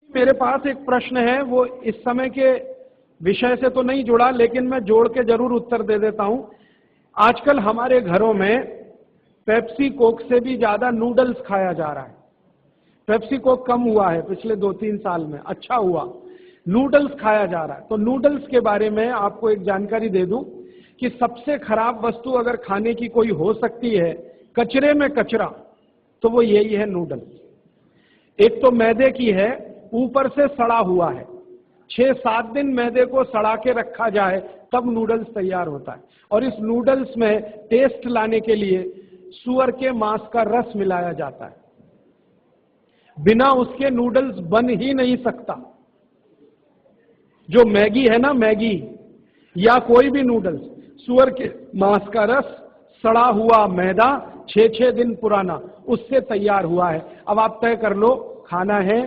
मेरे पास एक प्रश्न है, वो इस समय के विषय से तो नहीं जुड़ा, लेकिन मैं जोड़ के जरूर उत्तर दे देता हूं। आजकल हमारे घरों में पेप्सी कोक से भी ज्यादा नूडल्स खाया जा रहा है। पेप्सी कोक कम हुआ है पिछले 2-3 साल में, अच्छा हुआ, नूडल्स खाया जा रहा है। तो नूडल्स के बारे में आपको एक जानकारी दे दूं कि सबसे खराब वस्तु अगर खाने की कोई हो सकती है, कचरे में कचरा, तो वो यही है नूडल्स। एक तो मैदे की है, ऊपर से सड़ा हुआ है। 6-7 दिन मैदे को सड़ा के रखा जाए तब नूडल्स तैयार होता है। और इस नूडल्स में टेस्ट लाने के लिए सूअर के मांस का रस मिलाया जाता है। बिना उसके नूडल्स बन ही नहीं सकता। जो मैगी है ना, मैगी या कोई भी नूडल्स, सूअर के मांस का रस, सड़ा हुआ मैदा, 6-6 दिन पुराना, उससे तैयार हुआ है। अब आप तय कर लो खाना है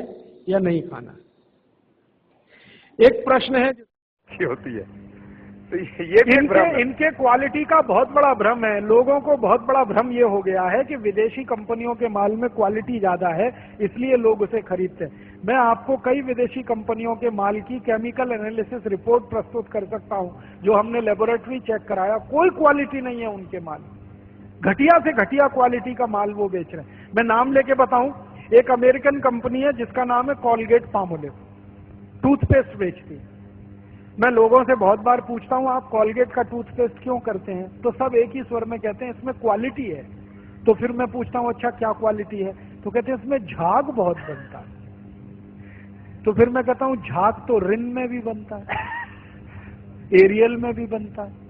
या नहीं खाना। एक प्रश्न है होती है, तो ये भी इनके क्वालिटी का बहुत बड़ा भ्रम है। लोगों को बहुत बड़ा भ्रम ये हो गया है कि विदेशी कंपनियों के माल में क्वालिटी ज्यादा है, इसलिए लोग उसे खरीदते हैं। मैं आपको कई विदेशी कंपनियों के माल की केमिकल एनालिसिस रिपोर्ट प्रस्तुत कर सकता हूं, जो हमने लेबोरेटरी चेक कराया, कोई क्वालिटी नहीं है उनके माल। घटिया से घटिया क्वालिटी का माल वो बेच रहे हैं। मैं नाम लेके बताऊं, एक अमेरिकन कंपनी है जिसका नाम है कॉलगेट पामोलिव, टूथपेस्ट बेचती है। मैं लोगों से बहुत बार पूछता हूं, आप कॉलगेट का टूथपेस्ट क्यों करते हैं? तो सब एक ही स्वर में कहते हैं इसमें क्वालिटी है। तो फिर मैं पूछता हूं अच्छा क्या क्वालिटी है? तो कहते हैं इसमें झाग बहुत बनता है। तो फिर मैं कहता हूं झाग तो रिन में भी बनता है, एरियल में भी बनता है।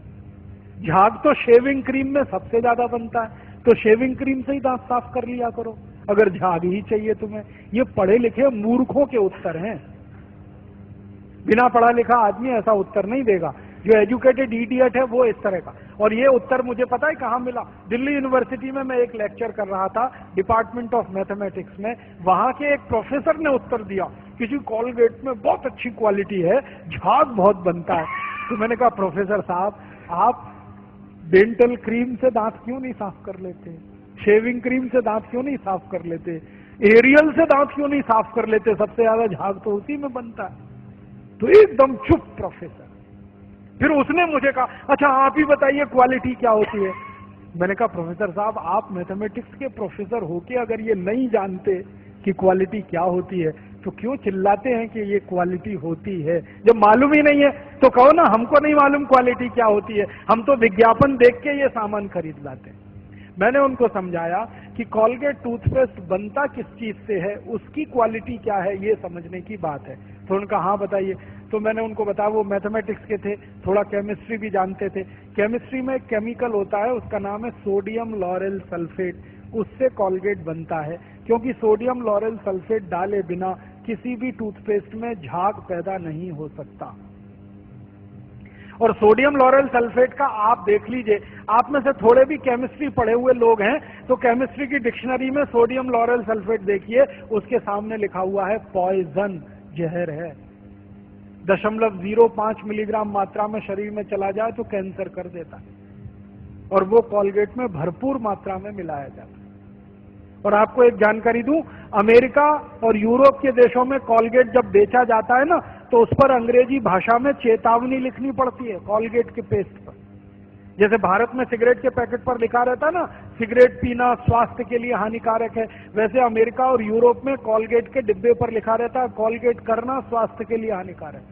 झाग तो शेविंग क्रीम में सबसे ज्यादा बनता है, तो शेविंग क्रीम से ही दांत साफ कर लिया करो अगर झाग ही चाहिए तुम्हें। ये पढ़े लिखे मूर्खों के उत्तर हैं। बिना पढ़ा लिखा आदमी ऐसा उत्तर नहीं देगा। जो एजुकेटेड इडियट है वो इस तरह का। और ये उत्तर मुझे पता है कहां मिला? दिल्ली यूनिवर्सिटी में मैं एक लेक्चर कर रहा था डिपार्टमेंट ऑफ मैथमेटिक्स में। वहां के एक प्रोफेसर ने उत्तर दिया, किसी कॉलगेट में बहुत अच्छी क्वालिटी है, झाग बहुत बनता है। तो मैंने कहा प्रोफेसर साहब, आप डेंटल क्रीम से दांत क्यों नहीं साफ कर लेते? शेविंग क्रीम से दांत क्यों नहीं साफ कर लेते? एरियल से दांत क्यों नहीं साफ कर लेते? सबसे ज्यादा झाग तो उसी में बनता है। तो एकदम चुप प्रोफेसर। फिर उसने मुझे कहा अच्छा आप ही बताइए क्वालिटी क्या होती है? मैंने कहा प्रोफेसर साहब, आप मैथमेटिक्स के प्रोफेसर होके अगर ये नहीं जानते कि क्वालिटी क्या होती है तो क्यों चिल्लाते हैं कि ये क्वालिटी होती है? जब मालूम ही नहीं है तो कहो ना हमको नहीं मालूम क्वालिटी क्या होती है, हम तो विज्ञापन देख के ये सामान खरीद लाते हैं। मैंने उनको समझाया कि कॉलगेट टूथपेस्ट बनता किस चीज से है, उसकी क्वालिटी क्या है, ये समझने की बात है। तो उनका हाँ बताइए। तो मैंने उनको बताया, वो मैथमेटिक्स के थे, थोड़ा केमिस्ट्री भी जानते थे। केमिस्ट्री में एक केमिकल होता है, उसका नाम है सोडियम लॉरेल सल्फेट, उससे कॉलगेट बनता है। क्योंकि सोडियम लॉरेल सल्फेट डाले बिना किसी भी टूथपेस्ट में झाग पैदा नहीं हो सकता। और सोडियम लॉरेल सल्फेट का आप देख लीजिए, आप में से थोड़े भी केमिस्ट्री पढ़े हुए लोग हैं तो केमिस्ट्री की डिक्शनरी में सोडियम लॉरेल सल्फेट देखिए, उसके सामने लिखा हुआ है पॉइजन, जहर है। 0.05 मिलीग्राम मात्रा में शरीर में चला जाए तो कैंसर कर देता है, और वो कॉलगेट में भरपूर मात्रा में मिलाया जाता है। और आपको एक जानकारी दूं, अमेरिका और यूरोप के देशों में कॉलगेट जब बेचा जाता है ना, तो उस पर अंग्रेजी भाषा में चेतावनी लिखनी पड़ती है कॉलगेट के पेस्ट पर। जैसे भारत में सिगरेट के पैकेट पर लिखा रहता है ना, सिगरेट पीना स्वास्थ्य के लिए हानिकारक है, वैसे अमेरिका और यूरोप में कॉलगेट के डिब्बे पर लिखा रहता है कॉलगेट करना स्वास्थ्य के लिए हानिकारक है।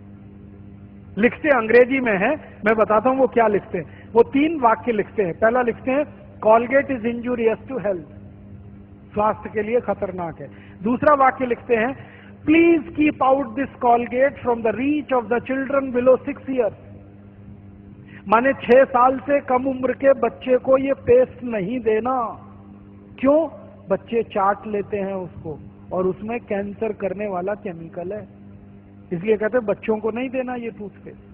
लिखते अंग्रेजी में है, मैं बताता हूं वो क्या लिखते हैं। वो 3 वाक्य लिखते हैं। पहला लिखते हैं Colgate is injurious to health, स्वास्थ्य के लिए खतरनाक है। दूसरा वाक्य लिखते हैं please keep out this Colgate from the reach of the children below 6 years. माने 6 साल से कम उम्र के बच्चे को ये पेस्ट नहीं देना। क्यों? बच्चे चाट लेते हैं उसको, और उसमें कैंसर करने वाला केमिकल है, इसलिए कहते हैं बच्चों को नहीं देना ये टूथपेस्ट।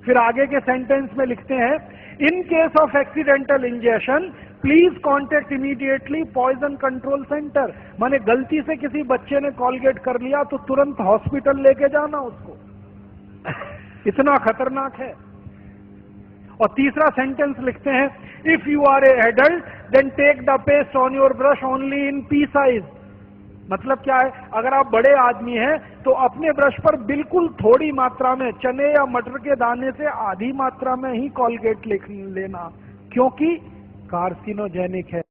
फिर आगे के सेंटेंस में लिखते हैं in case of accidental injection please contact immediately poison control centre. माने गलती से किसी बच्चे ने कॉलगेट कर लिया तो तुरंत हॉस्पिटल लेके जाना उसको, इतना खतरनाक है। और तीसरा सेंटेंस लिखते हैं if you are a adult then take the paste on your brush only in pea size. मतलब क्या है, अगर आप बड़े आदमी हैं तो अपने ब्रश पर बिल्कुल थोड़ी मात्रा में चने या मटर के दाने से आधी मात्रा में ही कॉलगेट लेना, क्योंकि कार्सिनोजेनिक है।